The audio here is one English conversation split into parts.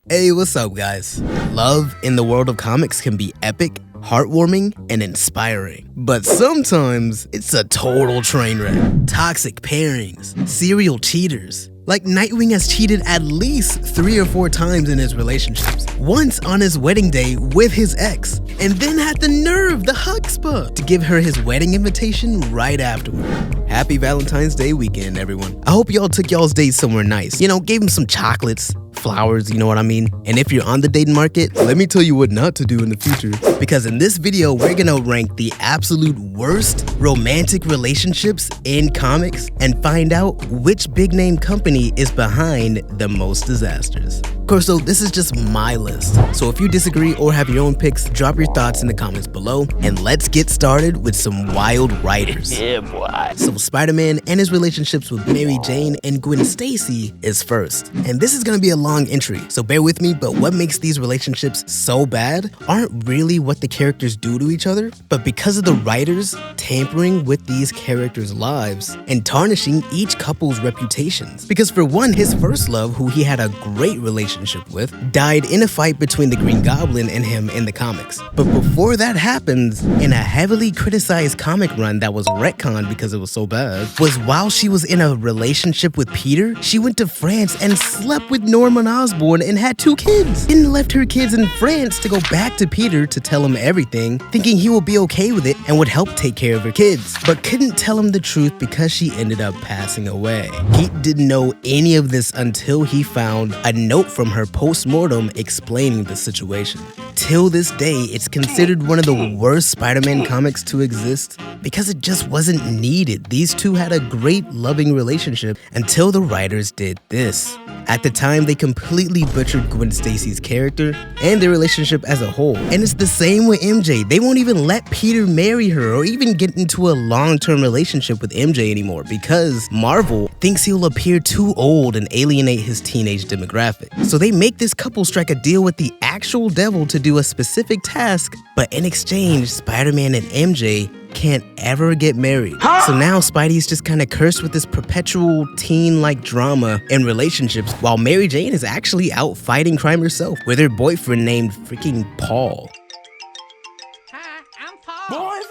Hey, what's up guys? Love in the world of comics can be epic, heartwarming, and inspiring. But sometimes it's a total train wreck. Toxic pairings, serial cheaters. Like Nightwing has cheated at least 3 or 4 times in his relationships. Once on his wedding day with his ex, and then had the nerve, the chutzpah, to give her his wedding invitation right afterward. Happy Valentine's Day weekend, everyone. I hope y'all took y'all's date somewhere nice. You know, gave him some chocolates, flowers, you know what I mean? And if you're on the dating market, let me tell you what not to do in the future. Because in this video, we're gonna rank the absolute worst romantic relationships in comics and find out which big name company is behind the most disasters. Of course though, this is just my list. So if you disagree or have your own picks, drop your thoughts in the comments below, and let's get started with some wild writers. Yeah, boy. So Spider-Man and his relationships with Mary Jane and Gwen Stacy is first. And this is gonna be a long entry, so bear with me, but what makes these relationships so bad aren't really what the characters do to each other, but because of the writers tampering with these characters' lives and tarnishing each couple's reputations. Because for one, his first love, who he had a great relationship with, died in a fight between the Green Goblin and him in the comics. But before that happens, in a heavily criticized comic run that was retconned because it was so bad, was while she was in a relationship with Peter, she went to France and slept with Norman Osborn and had 2 kids. Then left her kids in France to go back to Peter to tell him everything, thinking he will be okay with it and would help take care of her kids, but couldn't tell him the truth because she ended up passing away. Pete didn't know any of this until he found a note from her post-mortem explaining the situation. Till this day, it's considered one of the worst Spider-Man comics to exist because it just wasn't needed. These two had a great loving relationship until the writers did this. At the time, they completely butchered Gwen Stacy's character and their relationship as a whole. And it's the same with MJ. They won't even let Peter marry her or even get into a long-term relationship with MJ anymore because Marvel thinks he'll appear too old and alienate his teenage demographic. So they make this couple strike a deal with the actual devil to do a specific task, but in exchange, Spider-Man and MJ can't ever get married. So now Spidey's just kind of cursed with this perpetual teen-like drama and relationships while Mary Jane is actually out fighting crime herself with her boyfriend named freaking Paul.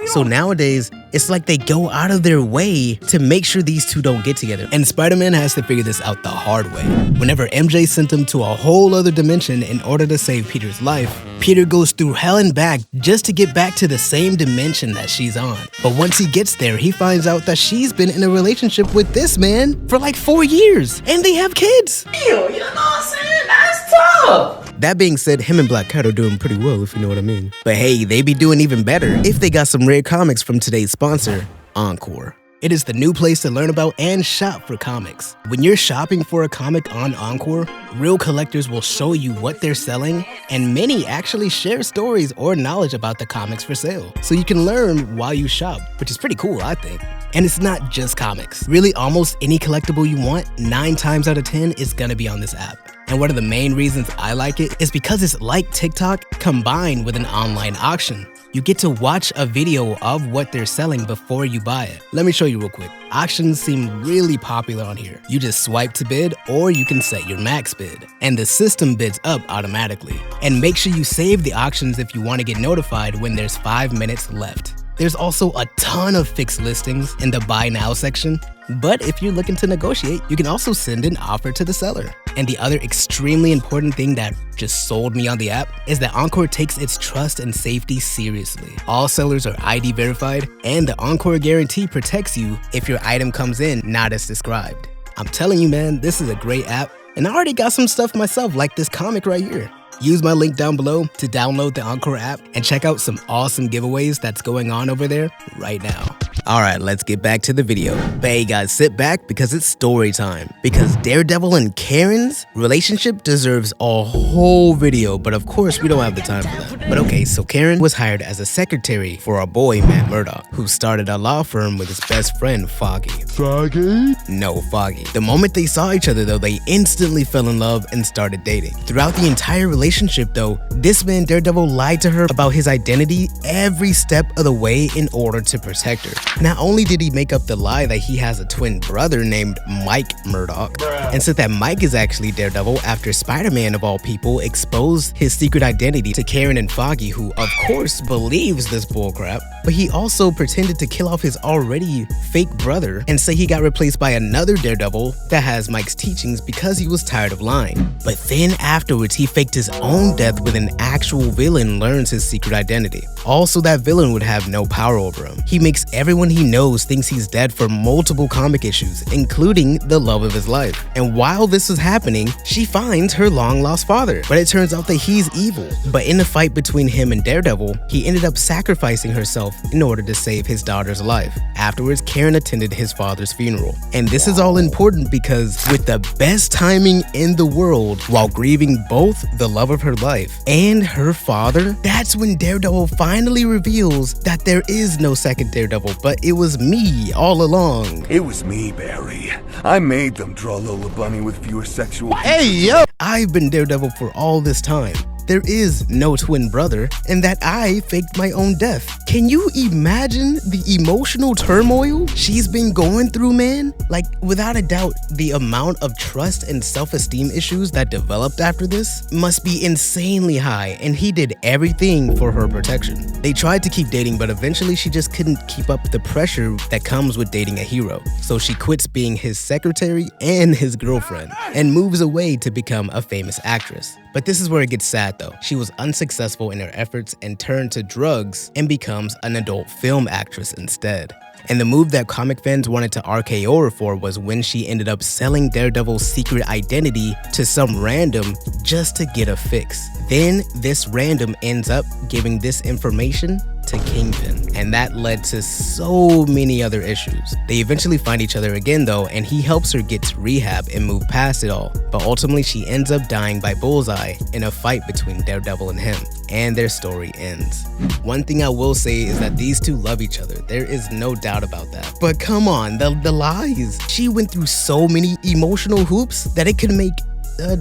So nowadays, it's like they go out of their way to make sure these two don't get together. And Spider-Man has to figure this out the hard way. Whenever MJ sent him to a whole other dimension in order to save Peter's life, Peter goes through hell and back just to get back to the same dimension that she's on. But once he gets there, he finds out that she's been in a relationship with this man for like 4 years. And they have kids. Ew, you know what I'm saying? That's tough. That being said, him and Black Cat are doing pretty well, if you know what I mean. But hey, they be doing even better if they got some rare comics from today's sponsor, Encore. It is the new place to learn about and shop for comics. When you're shopping for a comic on Encore, real collectors will show you what they're selling, and many actually share stories or knowledge about the comics for sale. So you can learn while you shop, which is pretty cool, I think. And it's not just comics. Really, almost any collectible you want, 9 times out of 10 is gonna be on this app. And one of the main reasons I like it is because it's like TikTok combined with an online auction. You get to watch a video of what they're selling before you buy it. Let me show you real quick. Auctions seem really popular on here. You just swipe to bid, or you can set your max bid, and the system bids up automatically. And make sure you save the auctions if you want to get notified when there's 5 minutes left. There's also a ton of fixed listings in the buy now section, but if you're looking to negotiate, you can also send an offer to the seller. And the other extremely important thing that just sold me on the app is that Encore takes its trust and safety seriously. All sellers are ID verified, and the Encore guarantee protects you if your item comes in not as described. I'm telling you, man, this is a great app, and I already got some stuff myself like this comic right here. Use my link down below to download the Encore app and check out some awesome giveaways that's going on over there right now. Alright, let's get back to the video. But hey guys, sit back because it's story time. Because Daredevil and Karen's relationship deserves a whole video, but of course we don't have the time for that. But okay, so Karen was hired as a secretary for our boy Matt Murdock, who started a law firm with his best friend Foggy. Foggy? No, Foggy. The moment they saw each other though, they instantly fell in love and started dating. Throughout the entire relationship though, this man Daredevil lied to her about his identity every step of the way in order to protect her. Not only did he make up the lie that he has a twin brother named Mike Murdock, and said that Mike is actually Daredevil after Spider-Man of all people exposed his secret identity to Karen and Foggy, who of course believes this bullcrap, but he also pretended to kill off his already fake brother and say he got replaced by another Daredevil that has Mike's teachings because he was tired of lying. But then afterwards, he faked his own death with an actual villain learns his secret identity. Also, that villain would have no power over him. He makes everyone he knows thinks he's dead for multiple comic issues, including the love of his life. And while this was happening, she finds her long-lost father, but it turns out that he's evil. But in the fight between him and Daredevil, he ended up sacrificing herself in order to save his daughter's life. Afterwards, Karen attended his father's funeral. And this is all important because with the best timing in the world, while grieving both the love of her life and her father, that's when Daredevil finally reveals that there is no second Daredevil, but it was me all along. It was me, Barry. I made them draw Lola Bunny with fewer sexual I've been Daredevil for all this time. There is no twin brother, and that I faked my own death. Can you imagine the emotional turmoil she's been going through, man? Like, without a doubt, the amount of trust and self-esteem issues that developed after this must be insanely high, and he did everything for her protection. They tried to keep dating, but eventually she just couldn't keep up the pressure that comes with dating a hero. So she quits being his secretary and his girlfriend, and moves away to become a famous actress. But this is where it gets sad though. She was unsuccessful in her efforts and turned to drugs and becomes an adult film actress instead. And the move that comic fans wanted to RKO her for was when she ended up selling Daredevil's secret identity to some random just to get a fix. Then this random ends up giving this information to Kingpin, and that led to so many other issues. They eventually find each other again though, and he helps her get to rehab and move past it all. But ultimately she ends up dying by Bullseye in a fight between Daredevil and him, and their story ends. One thing I will say is that these two love each other. There is no doubt about that. But come on, the lies. She went through so many emotional hoops that it could make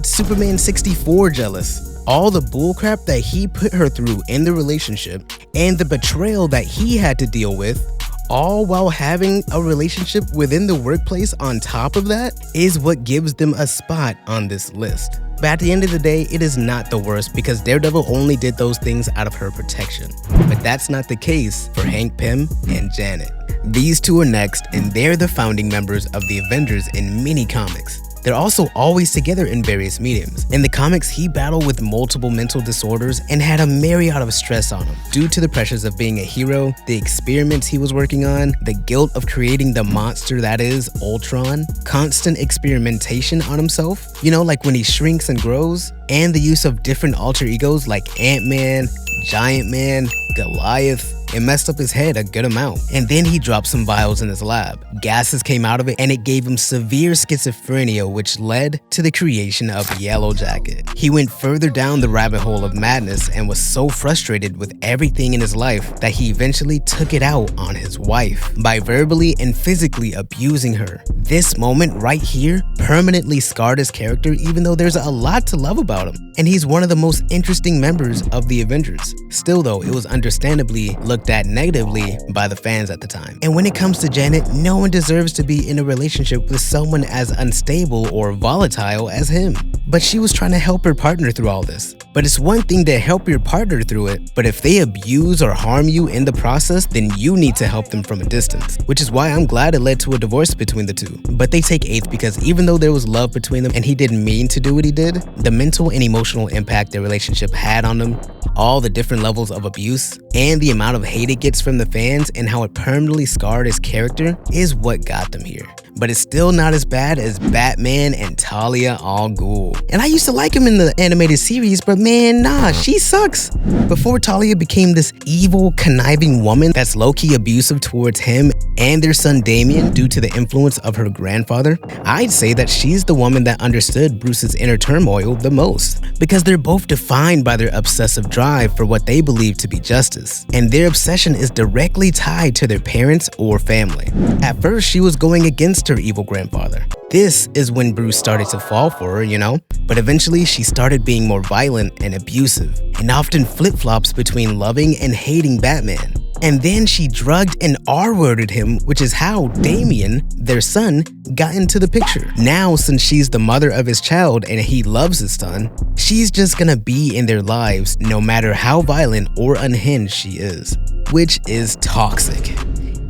Superman 64 jealous. All the bullcrap that he put her through in the relationship and the betrayal that he had to deal with, all while having a relationship within the workplace on top of that, is what gives them a spot on this list. But at the end of the day, it is not the worst because Daredevil only did those things out of her protection. But that's not the case for Hank Pym and Janet. These two are next, and they're the founding members of the Avengers in many comics. They're also always together in various mediums. In the comics, he battled with multiple mental disorders and had a myriad of stress on him due to the pressures of being a hero, the experiments he was working on, the guilt of creating the monster that is Ultron, constant experimentation on himself, you know, like when he shrinks and grows, and the use of different alter egos like Ant-Man, Giant Man, Goliath. It messed up his head a good amount. And then he dropped some vials in his lab. Gases came out of it and it gave him severe schizophrenia, which led to the creation of Yellow Jacket. He went further down the rabbit hole of madness and was so frustrated with everything in his life that he eventually took it out on his wife by verbally and physically abusing her. This moment right here permanently scarred his character, even though there's a lot to love about him. And he's one of the most interesting members of the Avengers. Still though, it was understandably looked at negatively by the fans at the time. And when it comes to Janet, no one deserves to be in a relationship with someone as unstable or volatile as him. But she was trying to help her partner through all this. But it's one thing to help your partner through it, but if they abuse or harm you in the process, then you need to help them from a distance. Which is why I'm glad it led to a divorce between the two. But they take eighth because even though there was love between them and he didn't mean to do what he did, the mental and emotional impact their relationship had on them, all the different levels of abuse, and the amount of hate it gets from the fans and how it permanently scarred his character is what got them here. But it's still not as bad as Batman and Talia al Ghul. And I used to like him in the animated series, but man, nah, she sucks. Before Talia became this evil, conniving woman that's low-key abusive towards him and their son Damian due to the influence of her grandfather, I'd say that she's the woman that understood Bruce's inner turmoil the most. Because they're both defined by their obsessive drive for what they believe to be justice. And their obsession is directly tied to their parents or family. At first, she was going against her evil grandfather. This is when Bruce started to fall for her, you know? But eventually she started being more violent and abusive, and often flip-flops between loving and hating Batman. And then she drugged and R-worded him, which is how Damian, their son, got into the picture. Now, since she's the mother of his child and he loves his son, she's just gonna be in their lives no matter how violent or unhinged she is, which is toxic.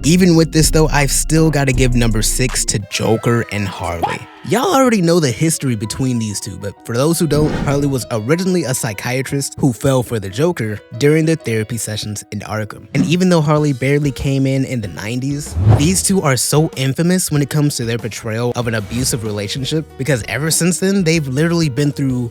Even with this though, I've still gotta give number 6 to Joker and Harley. Y'all already know the history between these two, but for those who don't, Harley was originally a psychiatrist who fell for the Joker during their therapy sessions in Arkham. And even though Harley barely came in the 90s, these two are so infamous when it comes to their portrayal of an abusive relationship, because ever since then, they've literally been through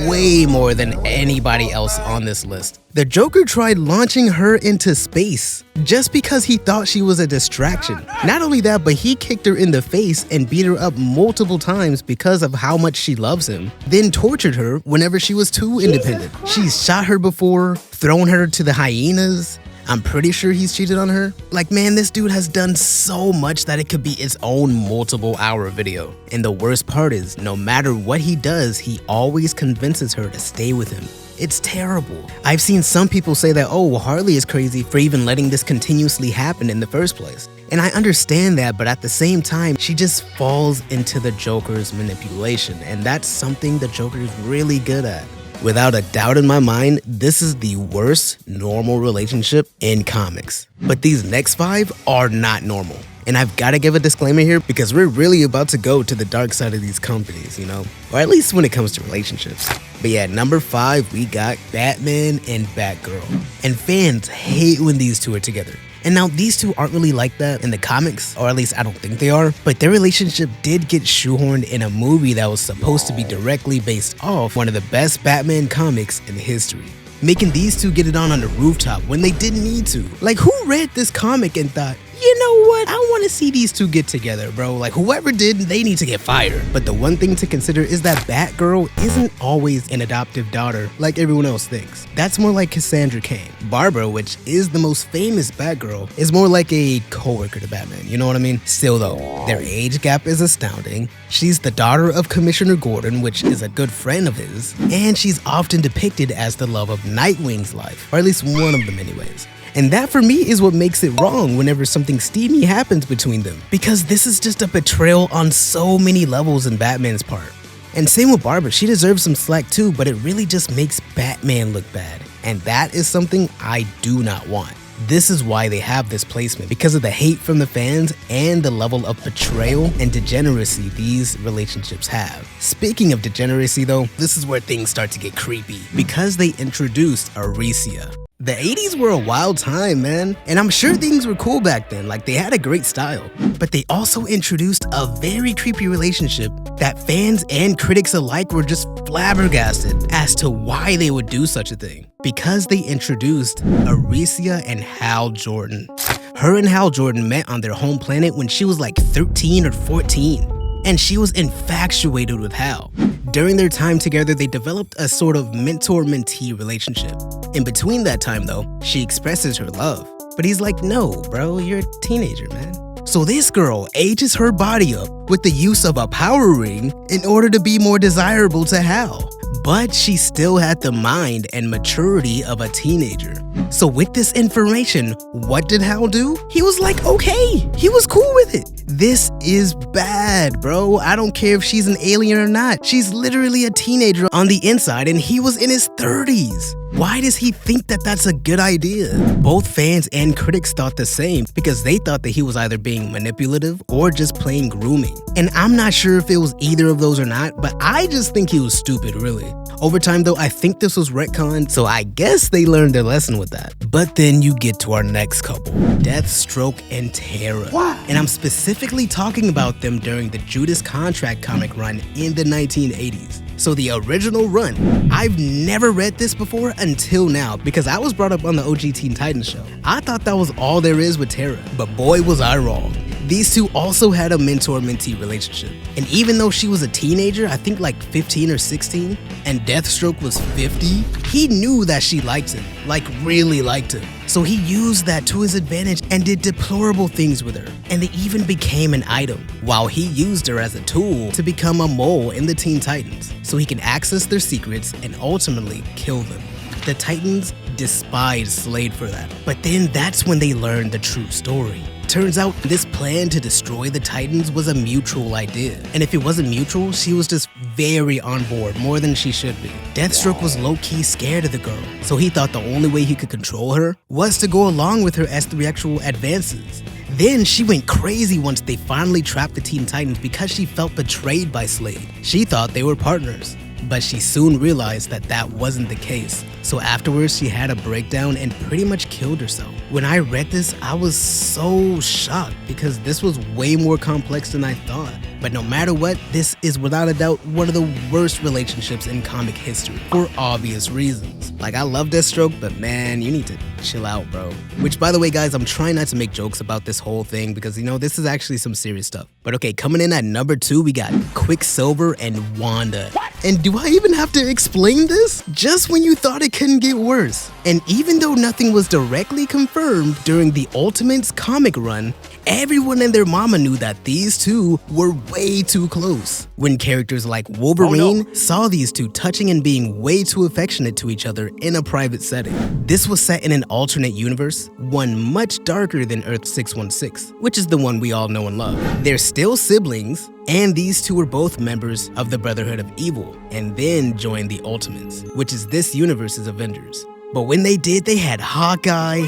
way more than anybody else on this list. The Joker tried launching her into space just because he thought she was a distraction. Not only that, but he kicked her in the face and beat her up multiple times because of how much she loves him, then tortured her whenever she was too independent. She's shot her before, thrown her to the hyenas. I'm pretty sure he's cheated on her. Like, man, this dude has done so much that it could be its own multiple-hour video. And the worst part is, no matter what he does, he always convinces her to stay with him. It's terrible. I've seen some people say that, oh, Harley is crazy for even letting this continuously happen in the first place. And I understand that, but at the same time, she just falls into the Joker's manipulation, and that's something the Joker is really good at. Without a doubt in my mind, this is the worst normal relationship in comics. But these next 5 are not normal. And I've got to give a disclaimer here because we're really about to go to the dark side of these companies, you know? Or at least when it comes to relationships. But yeah, number 5, we got Batman and Batgirl. And fans hate when these two are together. And now these two aren't really like that in the comics, or at least I don't think they are, but their relationship did get shoehorned in a movie that was supposed to be directly based off one of the best Batman comics in history, making these two get it on the rooftop when they didn't need to. Like, who read this comic and thought, you know what, I want to see these two get together, bro? Like, whoever did, they need to get fired. But the one thing to consider is that Batgirl isn't always an adoptive daughter like everyone else thinks. That's more like Cassandra Cain. Barbara, which is the most famous Batgirl, is more like a co-worker to Batman, you know what I mean? Still though, their age gap is astounding. She's the daughter of Commissioner Gordon, which is a good friend of his, and she's often depicted as the love of Nightwing's life, or at least one of them anyways. And that for me is what makes it wrong whenever something steamy happens between them, because this is just a betrayal on so many levels in Batman's part. And same with Barbara, she deserves some slack too, but it really just makes Batman look bad. And that is something I do not want. This is why they have this placement, because of the hate from the fans and the level of betrayal and degeneracy these relationships have. Speaking of degeneracy though, this is where things start to get creepy, because they introduced Arisia. The 80s were a wild time, man, and I'm sure things were cool back then, like they had a great style. But they also introduced a very creepy relationship that fans and critics alike were just flabbergasted as to why they would do such a thing. Because they introduced Arisia and Hal Jordan. Her and Hal Jordan met on their home planet when she was like 13 or 14, and she was infatuated with Hal. During their time together, they developed a sort of mentor-mentee relationship. In between that time though, she expresses her love. But he's like, no, bro, you're a teenager, man. So this girl ages her body up with the use of a power ring in order to be more desirable to Hal. But she still had the mind and maturity of a teenager. So with this information, what did Hal do? He was like, okay, he was cool with it. This is bad, bro. I don't care if she's an alien or not. She's literally a teenager on the inside and he was in his 30s. Why does he think that that's a good idea? Both fans and critics thought the same because they thought that he was either being manipulative or just playing grooming. And I'm not sure if it was either of those or not, but I just think he was stupid, really. Over time though, I think this was retconned, so I guess they learned their lesson with that. But then you get to our next couple, Deathstroke and Terra. And I'm specifically talking about them during the Judas Contract comic run in the 1980s. So the original run, I've never read this before until now because I was brought up on the OG Teen Titans show. I thought that was all there is with Terra, but boy was I wrong. These two also had a mentor-mentee relationship. And even though she was a teenager, I think like 15 or 16, and Deathstroke was 50, he knew that she liked him, like really liked him. So he used that to his advantage and did deplorable things with her. And they even became an item, while he used her as a tool to become a mole in the Teen Titans, so he can access their secrets and ultimately kill them. The Titans despised Slade for that. But then that's when they learned the true story. Turns out this plan to destroy the Titans was a mutual idea. And if it wasn't mutual, she was just very on board, more than she should be. Deathstroke was low-key scared of the girl, so he thought the only way he could control her was to go along with her as the actual advances. Then she went crazy once they finally trapped the Teen Titans because she felt betrayed by Slade. She thought they were partners, but she soon realized that that wasn't the case. So afterwards, she had a breakdown and pretty much killed herself. When I read this, I was so shocked because this was way more complex than I thought. But no matter what, this is without a doubt one of the worst relationships in comic history for obvious reasons. Like, I love Deathstroke, but man, you need to chill out, bro. Which, by the way, guys, I'm trying not to make jokes about this whole thing because, you know, this is actually some serious stuff. But okay, coming in at number 2, we got Quicksilver and Wanda. And do I even have to explain this? Just when you thought it couldn't get worse. And even though nothing was directly confirmed during the Ultimates comic run, everyone and their mama knew that these two were way too close. When characters like Wolverine saw these two touching and being way too affectionate to each other in a private setting. This was set in an alternate universe, one much darker than Earth 616, which is the one we all know and love. They're still siblings, and these two were both members of the Brotherhood of Evil, and then joined the Ultimates, which is this universe's Avengers. But when they did, they had Hawkeye,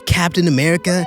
Captain America,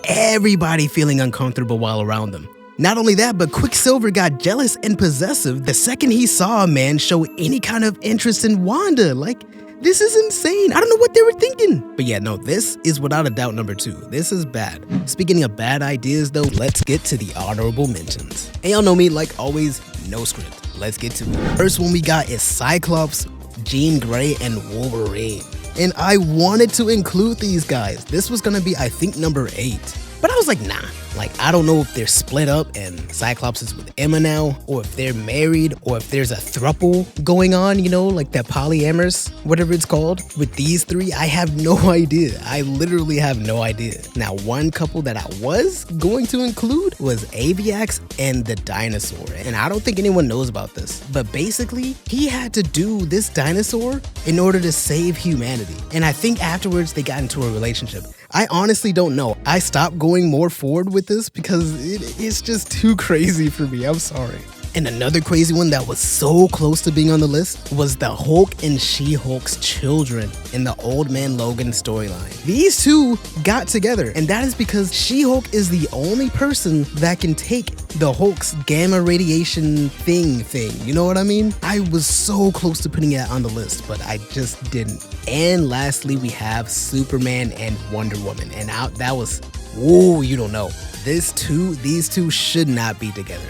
everybody feeling uncomfortable while around them. Not only that, but Quicksilver got jealous and possessive the second he saw a man show any kind of interest in Wanda. Like, this is insane. I don't know what they were thinking. But yeah, no, this is without a doubt number 2. This is bad. Speaking of bad ideas though, let's get to the honorable mentions. And y'all know me, like always, no script. Let's get to it. First one we got is Cyclops, Jean Grey, and Wolverine. And I wanted to include these guys. This was gonna be, I think, number 8. But I was like, nah. Like, I don't know if they're split up and Cyclops is with Emma now, or if they're married, or if there's a throuple going on, you know, like that polyamorous, whatever it's called. With these three, I have no idea. I literally have no idea. Now, one couple that I was going to include was Aviax and the dinosaur. And I don't think anyone knows about this, but basically, he had to do this dinosaur in order to save humanity. And I think afterwards, they got into a relationship. I honestly don't know. I stopped going more forward with this because it's just too crazy for me. I'm sorry. And another crazy one that was so close to being on the list was the Hulk and She-Hulk's children in the Old Man Logan storyline. These two got together, and that is because She-Hulk is the only person that can take the Hulk's gamma radiation thing. You know what I mean? I was so close to putting it on the list, but I just didn't. And lastly, we have Superman and Wonder Woman, and that was, whoa, you don't know. These two should not be together.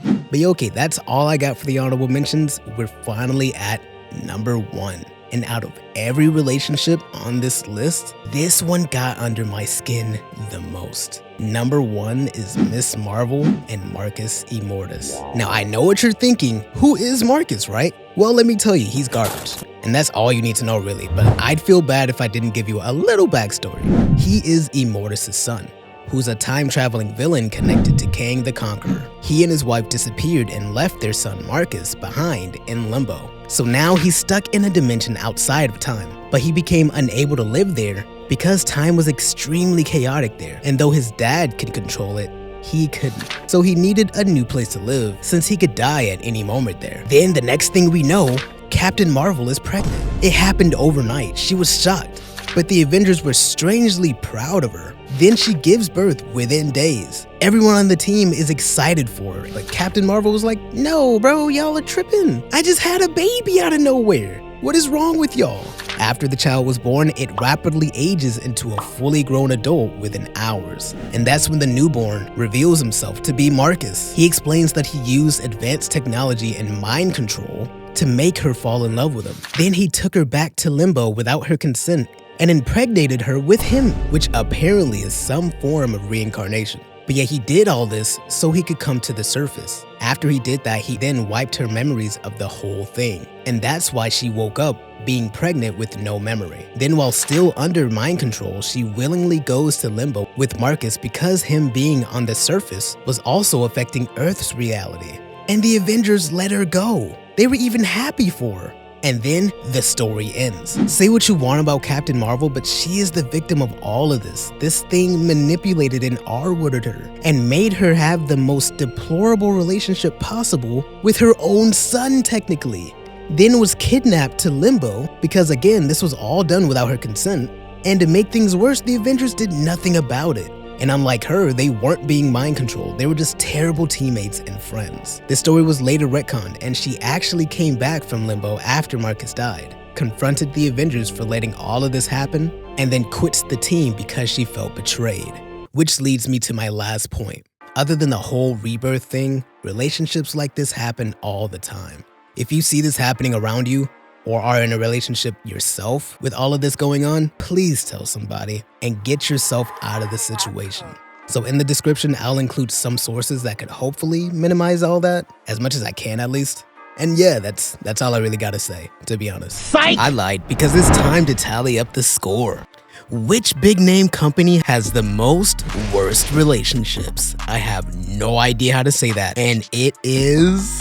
But yeah, okay, that's all I got for the honorable mentions. We're finally at number 1. And out of every relationship on this list, this one got under my skin the most. Number 1 is Miss Marvel and Marcus Immortus. Now, I know what you're thinking. Who is Marcus, right? Well, let me tell you, he's garbage. And that's all you need to know, really. But I'd feel bad if I didn't give you a little backstory. He is Immortus' son, who's a time-traveling villain connected to Kang the Conqueror. He and his wife disappeared and left their son Marcus behind in limbo. So now he's stuck in a dimension outside of time, but he became unable to live there because time was extremely chaotic there, and though his dad could control it, he couldn't. So he needed a new place to live since he could die at any moment there. Then the next thing we know, Captain Marvel is pregnant. It happened overnight. She was shocked, but the Avengers were strangely proud of her. Then she gives birth within days. Everyone on the team is excited for her, but Captain Marvel was like, no, bro, y'all are tripping. I just had a baby out of nowhere. What is wrong with y'all? After the child was born, it rapidly ages into a fully grown adult within hours. And that's when the newborn reveals himself to be Marcus. He explains that he used advanced technology and mind control to make her fall in love with him. Then he took her back to Limbo without her consent and impregnated her with him, which apparently is some form of reincarnation. But yet he did all this so he could come to the surface. After he did that, he then wiped her memories of the whole thing. And that's why she woke up being pregnant with no memory. Then while still under mind control, she willingly goes to Limbo with Marcus because him being on the surface was also affecting Earth's reality. And the Avengers let her go. They were even happy for her. And then the story ends. Say what you want about Captain Marvel, but she is the victim of all of this. This thing manipulated and R-worded her and made her have the most deplorable relationship possible with her own son, technically. Then was kidnapped to Limbo because, again, this was all done without her consent. And to make things worse, the Avengers did nothing about it. And unlike her, they weren't being mind controlled. They were just terrible teammates and friends. This story was later retconned, and she actually came back from Limbo after Marcus died, confronted the Avengers for letting all of this happen, and then quits the team because she felt betrayed. Which leads me to my last point. Other than the whole rebirth thing, relationships like this happen all the time. If you see this happening around you, or are in a relationship yourself with all of this going on, please tell somebody and get yourself out of the situation. So in the description, I'll include some sources that could hopefully minimize all that, as much as I can at least. And yeah, that's all I really gotta say, to be honest. Psych! I lied because it's time to tally up the score. Which big name company has the most worst relationships? I have no idea how to say that, and it is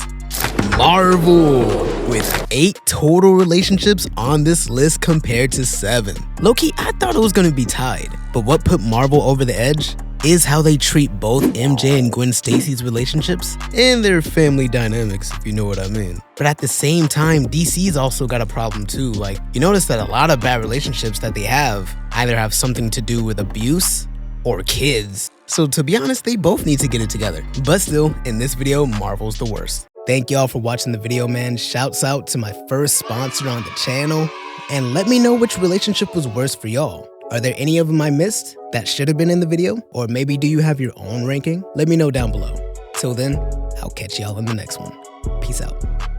Marvel, with 8 total relationships on this list compared to 7. Low-key, I thought it was gonna be tied, but what put Marvel over the edge is how they treat both MJ and Gwen Stacy's relationships and their family dynamics, if you know what I mean. But at the same time, DC's also got a problem too. Like, you notice that a lot of bad relationships that they have either have something to do with abuse or kids. So to be honest, they both need to get it together. But still, in this video, Marvel's the worst. Thank y'all for watching the video, man. Shouts out to my first sponsor on the channel. And let me know which relationship was worse for y'all. Are there any of them I missed that should have been in the video? Or maybe do you have your own ranking? Let me know down below. Till then, I'll catch y'all in the next one. Peace out.